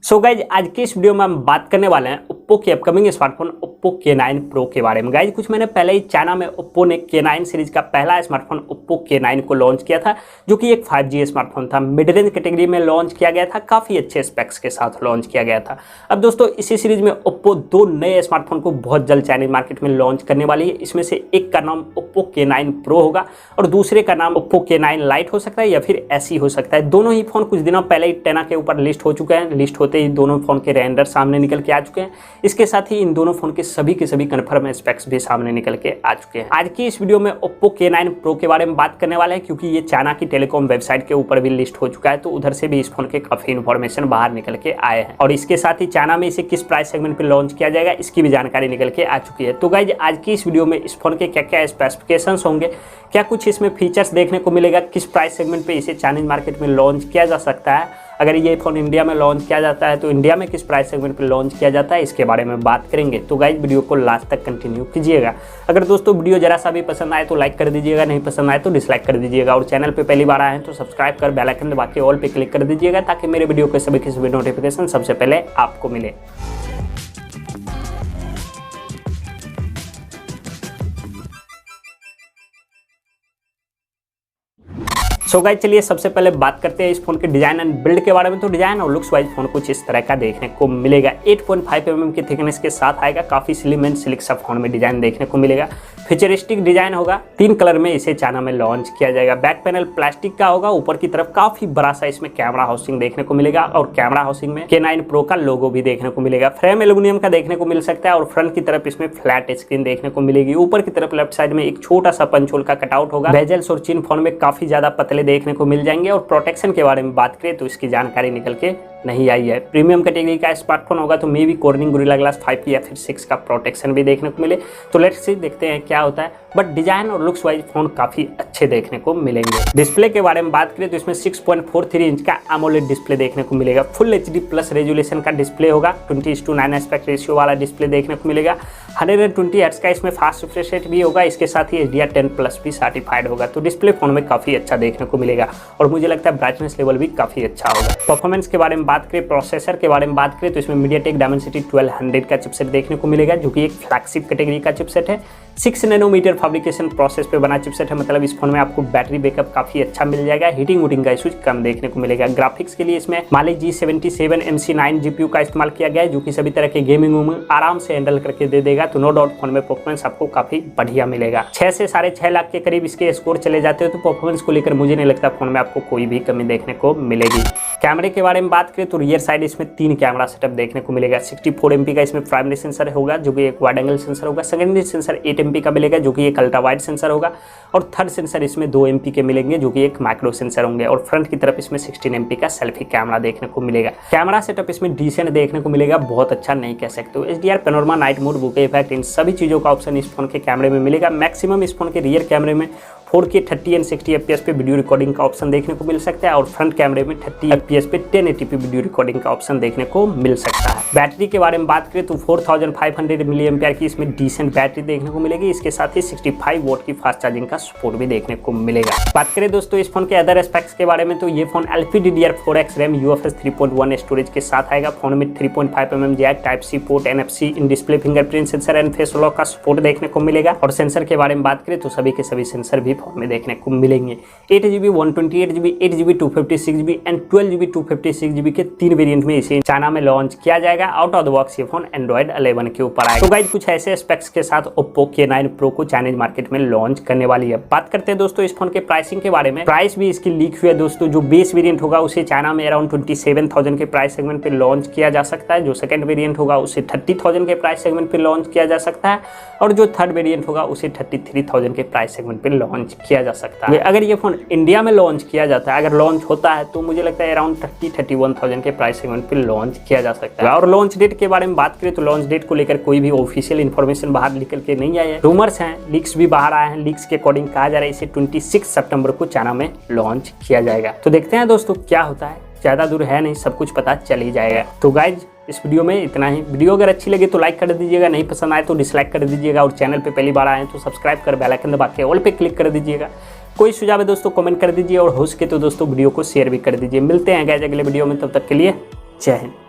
So guys आज की इस वीडियो में हम बात करने वाले हैं ओप्पो के upcoming smartphone Oppo K9 Pro के बारे में। गाइज कुछ महीने पहले ही चाइना में ओप्पो ने K9 सीरीज का पहला स्मार्टफोन ओप्पो K9 को लॉन्च किया था, जो कि एक 5G स्मार्टफोन था। मिड रेंज कैटेगरी में लॉन्च किया गया था, काफ़ी अच्छे स्पेक्स के साथ लॉन्च किया गया था। अब दोस्तों इसी सीरीज में ओप्पो दो नए स्मार्टफोन को बहुत जल्द चाइनीज मार्केट में लॉन्च करने वाली है। इसमें से एक का नाम ओप्पो K9 Pro होगा और दूसरे का नाम ओप्पो K9 Lite हो सकता है या फिर ऐसी हो सकता है। दोनों ही फोन कुछ दिनों पहले ही टेना के ऊपर लिस्ट हो चुके हैं। लिस्ट होते ही दोनों फोन के रेंडर सामने निकल के आ चुके हैं। इसके साथ ही इन दोनों फोन के सभी कंफर्म स्पेक्स भी सामने निकल के आ चुके हैं। आज की इस वीडियो में ओप्पो K9 Pro के बारे में बात करने वाले हैं, क्योंकि ये चाइना की टेलीकॉम वेबसाइट के ऊपर भी लिस्ट हो चुका है, तो उधर से भी इस फोन के काफी इंफॉर्मेशन बाहर निकल के आए हैं। और इसके साथ ही चाइना में इसे किस प्राइस सेगमेंट पे लॉन्च किया जाएगा इसकी भी जानकारी निकल के आ चुकी है। तो गाइज आज की इस वीडियो में इस फोन के क्या क्या स्पेसिफिकेशंस होंगे, क्या कुछ इसमें फीचर्स देखने को मिलेगा, किस प्राइस सेगमेंट पे इसे चाइनीज मार्केट में लॉन्च किया जा सकता है, अगर ये फ़ोन इंडिया में लॉन्च किया जाता है तो इंडिया में किस प्राइस सेगमेंट पे लॉन्च किया जाता है, इसके बारे में बात करेंगे। तो गाइज वीडियो को लास्ट तक कंटिन्यू कीजिएगा। अगर दोस्तों वीडियो जरा सा भी पसंद आए तो लाइक कर दीजिएगा, नहीं पसंद आए तो डिसलाइक कर दीजिएगा। और चैनल पे पहली बार आए हैं तो सब्सक्राइब कर बेल आइकन दबा के ऑल पे क्लिक कर दीजिएगा, ताकि मेरे वीडियो के सभी नोटिफिकेशन सबसे पहले आपको मिले। सो गाइस चलिए सबसे पहले बात करते हैं इस फोन के डिजाइन एंड बिल्ड के बारे में। तो डिजाइन और लुक्स वाइज फोन कुछ इस तरह का देखने को मिलेगा। 8.5 mm की थिकनेस के साथ आएगा। काफी स्लिम एंड स्लिक सा फोन में डिजाइन देखने को मिलेगा। फ्यूचरिस्टिक डिजाइन होगा। 3 कलर में इसे चाइना में लॉन्च किया जाएगा। बैक पैनल प्लास्टिक का होगा। ऊपर की तरफ काफी बड़ा सा इसमें कैमरा हाउसिंग देखने को मिलेगा और कैमरा हाउसिंग में K9 Pro का लोगो भी देखने को मिलेगा। फ्रेम एल्यूमिनियम का देखने को मिल सकता है और फ्रंट की तरफ इसमें फ्लैट स्क्रीन देखने को मिलेगी। ऊपर की तरफ लेफ्ट साइड में एक छोटा सा पंच होल का कटआउट होगा। बेजल्स और चिन फोन में काफी ज्यादा पतले देखने को मिल जाएंगे। और प्रोटेक्शन के बारे में बात करें तो इसकी जानकारी निकल के नहीं आई है। प्रीमियम कैटेगरी का स्मार्टफोन होगा तो मे भी कॉर्निंग गोरिल्ला ग्लास 5 या फिर 6 का प्रोटेक्शन भी देखने को मिले। तो लेट्स सी देखते हैं क्या होता है। बट डिजाइन और लुक्स वाइज फोन काफी अच्छे देखने को मिलेंगे। डिस्प्ले के बारे में बात करें तो इसमें 6.43 इंच का एमोलेड डिस्प्ले देखने को मिलेगा। फुल HD प्लस रेजोल्यूशन का डिस्प्ले होगा। 20:9 एस्पेक्ट रेशियो वाला डिस्प्ले देखने को मिलेगा। 120 हर्ट्ज का इसमें फास्ट रिफ्रेश रेट भी होगा। इसके साथ ही HDR10+ भी सर्टिफाइड होगा। तो डिस्प्ले फोन में काफी अच्छा देखने को मिलेगा और मुझे लगता है ब्राइटनेस लेवल भी काफी अच्छा होगा। परफॉर्मेंस के बारे में बात करें, प्रोसेसर के बारे में बात करें तो इसमें मीडियाटेक डायमेंसिटी 1200 का चिपसेट देखने को मिलेगा, जो कि एक फ्लैगशिप कैटेगरी का चिपसेट है। 6 नैनोमीटर फैब्रिकेशन प्रोसेस पे बना चिपसेट है। मतलब इस फोन में आपको बैटरी बैकअप काफी अच्छा मिल जाएगा। हीटिंग वूटिंग का इशू कम देखने को मिलेगा। ग्राफिक्स के लिए इसमें माली G77 MC9 GPU का इस्तेमाल किया गया है, जो कि सभी तरह के गेमिंग आराम से हैंडल करके दे देगा। तो नो डाउट फोन में परफॉर्मेंस आपको काफी बढ़िया मिलेगा। 6 से 6.5 लाख के करीब इसके स्कोर चले जाते हो, तो परफॉर्मेंस को लेकर मुझे नहीं लगता फोन में आपको कोई भी कमी देखने को मिलेगी। कैमरे के बारे में बात करें तो रियर साइड इसमें 3 कैमरा सेटअप देखने को मिलेगा। 64 MP का इसमें प्राइमरी सेंसर होगा, जो कि एक वाइड एंगल सेंसर होगा। सेकेंडरी सेंसर 8 MP का मिलेगा, जो कि एक अल्ट्रा वाइड सेंसर होगा। और थर्ड सेंसर इसमें 2 MP के मिलेंगे, जो कि एक माइक्रो सेंसर होंगे। और फ्रंट की तरफ इसमें 16 MP का सेल्फी कैमरा देखने को मिलेगा। कैमरा सेटअप इसमें डिसेंट देखने को मिलेगा, बहुत अच्छा नहीं कह सकते हो। HDR, panorama, night mode, bokeh effect, इन सभी चीज़ों का ऑप्शन इस फोन के कैमरे में मिलेगा। मैक्सिमम इस फोन के रियर कैमरे में 4K 30 एंड 60 FPS पे वीडियो रिकॉर्डिंग का ऑप्शन देखने को मिल सकता है और फ्रंट कैमरे में 30 FPS पे 1080p वीडियो रिकॉर्डिंग का ऑप्शन देखने को मिल सकता है। बैटरी के बारे में बात करें तो 4500 mAh की इसमें डिसेंट बैटरी देखने को मिलेगी। इसके साथ ही 65 वोट की फास्ट चार्जिंग का सपोर्ट भी देखने को मिलेगा। बात करें दोस्तों इस फोन के अदर एस्पेक्ट्स के बारे में, तो ये phone LPDDR4X RAM UFS 3.1 storage के साथ आएगा। फोन में 3.5 mm jack, Type-C port, NFC, in display fingerprint sensor and face lock का सपोर्ट देखने को मिलेगा। और सेंसर के बारे में बात करें तो सभी के सभी सेंसर भी फोन में देखने को मिलेंगे। 8GB 128GB 8GB 256GB and 12GB 256GB के 3 वेरिएंट में इसे चाइना में लॉन्च किया जाएगा। आउट ऑफ द बॉक्स ये फोन Android 11 के ऊपर आएगा। तो गाइस कुछ ऐसे स्पेक्स के साथ Oppo K9 Pro को चाइनीज मार्केट में लॉन्च करने वाली है। बात करते हैं दोस्तों इस फोन के प्राइसिंग के बारे में। प्राइस भी इसकी लीक हुई है दोस्तों। जो बेस वेरिएंट होगा उसे चाइना में अराउंड 27,000 के प्राइस सेगमेंट पे लॉन्च किया जा सकता है। जो सेकंड वेरिएंट होगा उसे 30,000 के प्राइस सेगमेंट पे लॉन्च किया जा सकता है और जो थर्ड वेरिएंट होगा उसे 33,000 के प्राइस सेगमेंट पे लॉन्च किया जा सकता है। अगर ये फोन इंडिया में लॉन्च किया जाता है, अगर लॉन्च होता है तो मुझे लगता है अराउंड 31,000 के प्राइस सेगमेंट पे लॉन्च किया जा सकता है। और लॉन्च डेट के बारे में बात करें तो लॉन्च डेट को लेकर कोई भी ऑफिशियल इन्फॉर्मेशन बाहर निकल के नहीं आया है। रूमर्स हैं, लीक्स भी बाहर आए हैं। लीक्स के अकॉर्डिंग कहा जा रहा है इसे 26 सितंबर को चाइना में लॉन्च किया जाएगा। तो देखते हैं दोस्तों क्या होता है। ज़्यादा दूर है नहीं, सब कुछ पता चल ही जाएगा। तो गाइज इस वीडियो में इतना ही। वीडियो अगर अच्छी लगे तो लाइक कर दीजिएगा, नहीं पसंद आए तो डिसलाइक कर दीजिएगा। और चैनल पे पहली बार आए तो सब्सक्राइब कर बेल आइकन दबा के ऑल पे क्लिक कर दीजिएगा। कोई सुझाव है दोस्तों कमेंट कर दीजिए और हो सके तो दोस्तों वीडियो को शेयर भी कर दीजिए। मिलते हैं गाइस अगले वीडियो में, तब तक के लिए जय हिंद।